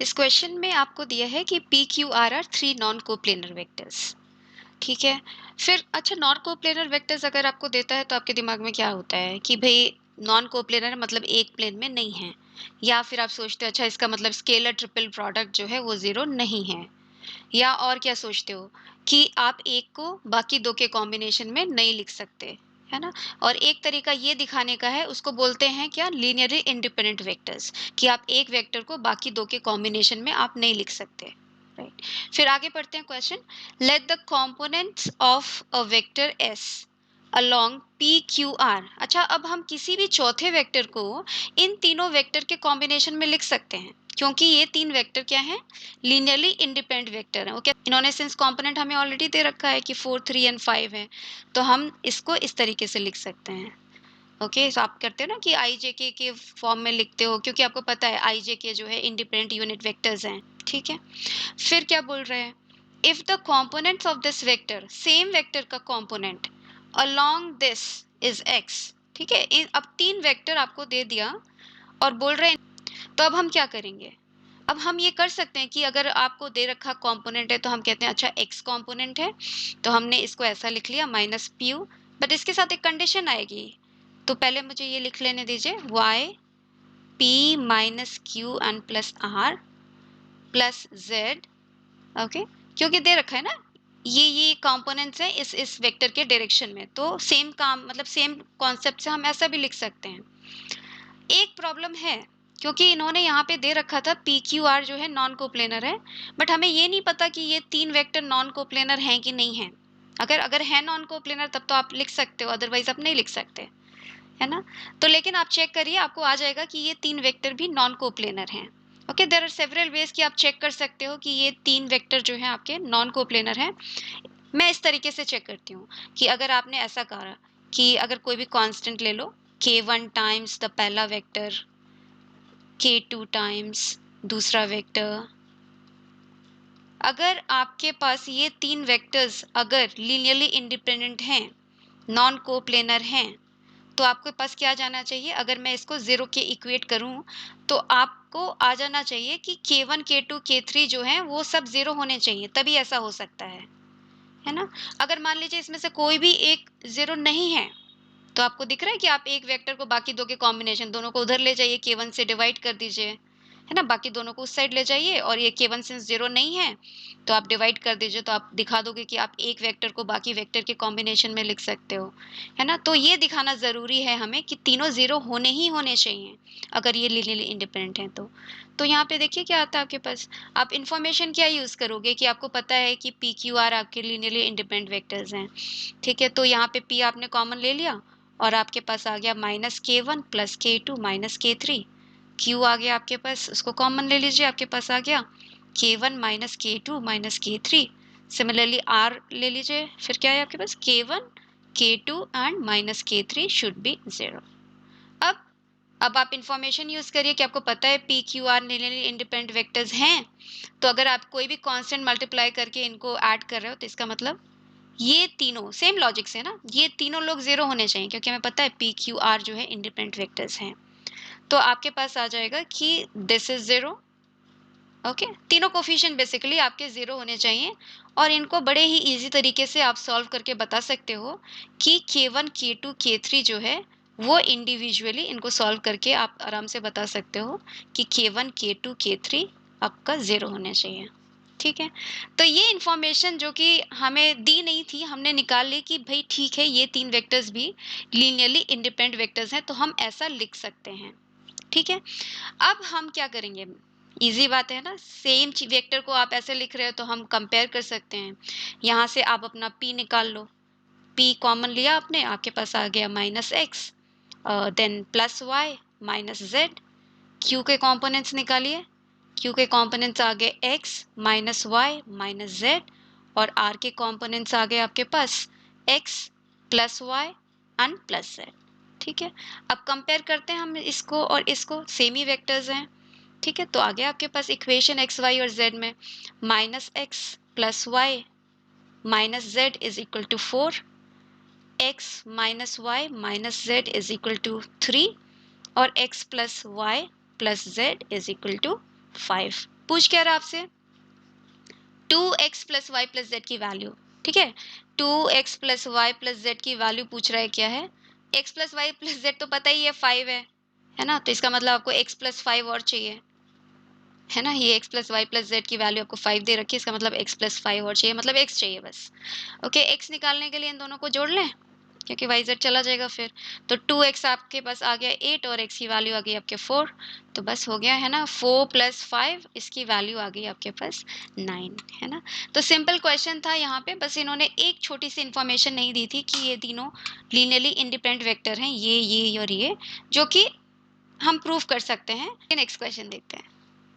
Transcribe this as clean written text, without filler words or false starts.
इस क्वेश्चन में आपको दिया है कि P Q R are three non coplanar vectors. ठीक है। फिर अच्छा, नॉन कोप्लेनर वेक्टर्स अगर आपको देता है तो आपके दिमाग में क्या होता है कि भाई नॉन कोप्लेनर मतलब एक प्लेन में नहीं है, या फिर आप सोचते हो अच्छा इसका मतलब स्केलर ट्रिपल प्रोडक्ट जो है वो जीरो नहीं है, या और क्या सोचते हो कि आप एक को बाकी दो के कॉम्बिनेशन में नहीं लिख सकते, है ना। और एक तरीका ये दिखाने का है, उसको बोलते हैं क्या, लीनियरली इंडिपेंडेंट वेक्टर्स, कि आप एक वेक्टर को बाकी दो के कॉम्बिनेशन में आप नहीं लिख सकते। राइट। फिर आगे पढ़ते हैं question. Let the components of a vector S along P Q are. अच्छा, अब हम किसी भी चौथे वेक्टर को इन तीनों वेक्टर के कॉम्बिनेशन में लिख सकते हैं, क्योंकि ये तीन वेक्टर क्या हैं, लीनियरली इंडिपेंडेंट वेक्टर हैं। ओके, इन्होंने सिंस कंपोनेंट हमें ऑलरेडी दे रखा है कि 4 3 एंड 5 है, तो हम इसको इस तरीके से लिख सकते हैं। ओके, तो आप करते हो ना कि आई जे के फॉर्म में लिखते हो, क्योंकि आपको पता है आई जे के जो है इंडिपेंडेंट यूनिट वेक्टर्स हैं। ठीक है। फिर क्या बोल रहे हैं, if the components of this vector, same vector का component along this is x. ठीक है, अब तीन वेक्टर आपको दे दिया और बोल रहे हैं, तो अब हम क्या करेंगे। अब हम ये कर सकते हैं कि अगर आपको दे रखा कंपोनेंट है तो हम कहते हैं अच्छा एक्स कंपोनेंट है, तो हमने इसको ऐसा लिख लिया माइनस पी यू, बट इसके साथ एक कंडीशन आएगी। तो पहले मुझे ये लिख लेने दीजिए, Y P minus Q and plus R plus Z. Okay, क्योंकि दे रखा है ना ये कंपोनेंट्स हैं इस वेक्टर के डायरेक्शन में, तो सेम काम मतलब सेम कॉन्सेप्ट से हम ऐसा भी लिख सकते हैं। एक प्रॉब्लम है, क्योंकि इन्होंने यहाँ पे दे रखा था पी क्यू आर जो है नॉन कोप्लेनर है, बट हमें ये नहीं पता कि ये तीन वेक्टर नॉन कोप्लेनर हैं कि नहीं हैं। अगर अगर है नॉन कोप्लेनर तब तो आप लिख सकते हो, अदरवाइज आप नहीं लिख सकते, है ना। तो लेकिन आप चेक करिए, आपको आ जाएगा कि ये तीन वेक्टर भी नॉन कोप्लेनर हैं। Okay, there are several ways कि आप चेक कर सकते हो कि ये तीन वेक्टर जो हैं आपके नॉन कोप्लेनर हैं। मैं इस तरीके से चेक करती हूँ कि अगर आपने ऐसा कहा कि अगर कोई भी कांस्टेंट ले लो, k1 टाइम्स द पहला वेक्टर, k2 टाइम्स दूसरा वेक्टर, अगर आपके पास ये तीन वेक्टर्स अगर लीनियरली इंडिपेंडेंट हैं, नॉन कोप्लेनर हैं, तो आपके पास क्या जाना चाहिए, अगर मैं इसको जीरो के इक्वेट करूं तो आपको आ जाना चाहिए कि k1 k2 k3 जो हैं वो सब जीरो होने चाहिए, तभी ऐसा हो सकता है ना। अगर मान लीजिए इसमें से कोई भी एक जीरो नहीं है, तो आपको दिख रहा है कि आप एक वेक्टर को बाकी दो के कॉम्बिनेशन दोनों को उधर ले जाइए, k1 से डिवाइड कर दीजिए, है ना, बाकी दोनों को उस साइड ले जाइए, और ये k1 सिंस जीरो नहीं है तो आप डिवाइड कर दीजिए, तो आप दिखा दोगे कि आप एक वेक्टर को बाकी वेक्टर के कॉम्बिनेशन में लिख सकते हो, है ना। तो ये दिखाना ज़रूरी है हमें कि तीनों जीरो होने ही होने चाहिए अगर ये लीनियरली इंडिपेंडेंट हैं तो यहाँ पे देखिए क्या आता है आपके पास। आप इन्फॉर्मेशन क्या यूज़ करोगे कि आपको पता है कि पी क्यू आर आपके लीनियरली इंडिपेंडेंट वेक्टर्स हैं। ठीक है, तो यहाँ पे पी आपने कॉमन ले लिया और आपके पास आ गया minus k1 plus k2 minus k3। Q आ गया आपके पास, उसको कॉमन ले लीजिए, आपके पास आ गया k1 minus k2 minus k3। Similarly r ले लीजिए, फिर क्या है आपके पास k1 k2 and minus k3 should be zero. अब अब आप इंफॉर्मेशन यूज करिए कि आपको पता है P Q are linearly independent vectors हैं, तो अगर आप कोई भी कांस्टेंट मल्टीप्लाई करके इनको ऐड कर रहे हो तो इसका मतलब ये तीनों सेम लॉजिक से ना, ये तीनों लोग जीरो होने चाहिए, क्योंकि हमें पता है पी क्यू आर जो है इंडिपेंडेंट वेक्टर्स हैं। तो आपके पास आ जाएगा कि दिस इज जीरो। ओके, तीनों कोफिशिएंट बेसिकली आपके जीरो होने चाहिए, और इनको बड़े ही इजी तरीके से आप सॉल्व करके बता सकते हो कि k1 k2 k3 जो है वो इंडिविजुअली इनको सॉल्व करके आप आराम से बता सकते हो कि k1 k2 k3 आपका जीरो होने चाहिए। ठीक है, तो ये इंफॉर्मेशन जो कि हमें दी नहीं थी हमने निकाल ली कि भाई ठीक है ये तीन वेक्टर्स भी लीनियरली इंडिपेंडेंट वेक्टर्स हैं, तो हम ऐसा लिख सकते हैं। ठीक है, अब हम क्या करेंगे, इजी बात है ना, सेम वेक्टर को आप ऐसे लिख रहे हो तो हम कंपेयर कर सकते हैं। यहाँ से आप अपना p निकाल लो, p कॉमन लिया आपने, आपके पास आ गया minus X, then plus Y minus Z. q के कंपोनेंट्स निकालिए, q के कंपोनेंट्स आ गए x minus Y minus Z, और r के कंपोनेंट्स आ गए आपके पास x plus Y and plus Z. ठीक है, अब कंपेयर करते हैं हम इसको और इसको, सेम ही वेक्टर्स हैं। ठीक है, तो आ गया आपके पास इक्वेशन एक्स वाई और जेड में minus X plus Y minus Z is equal to 4, X minus Y minus Z is equal to 3, और x plus Y plus Z is equal to 5। पूछ क्या रहा आपसे? 2x plus Y plus Z की value, ठीक है। 2x plus Y plus Z की value पूछ रहा है क्या है? x plus Y plus Z तो पता ही है 5 है ना? तो इसका मतलब आपको x प्लस 5 और चाहिए, है ना? ये x plus Y plus Z की वैल्यू आपको 5 दे रखी है, इसका मतलब x प्लस 5 और चाहिए, मतलब x चाहिए बस। ओके, x निकालने के लिए इन दोनों को जोड़ लें, क्योंकि वाई जेड चला जाएगा फिर। तो 2x आपके पास आ गया 8 और x की वैल्यू आ गई आपके 4, तो बस हो गया, है ना? 4 प्लस 5, इसकी वैल्यू आ गई आपके पास 9, है ना? तो सिंपल क्वेश्चन था यहाँ पे, बस इन्होंने एक छोटी सी इंफॉर्मेशन नहीं दी थी कि ये तीनों लीनियरली इंडिपेंडेंट वेक्टर हैं, ये और ये, जो कि हम प्रूव कर सकते हैं। नेक्स्ट क्वेश्चन देखते हैं।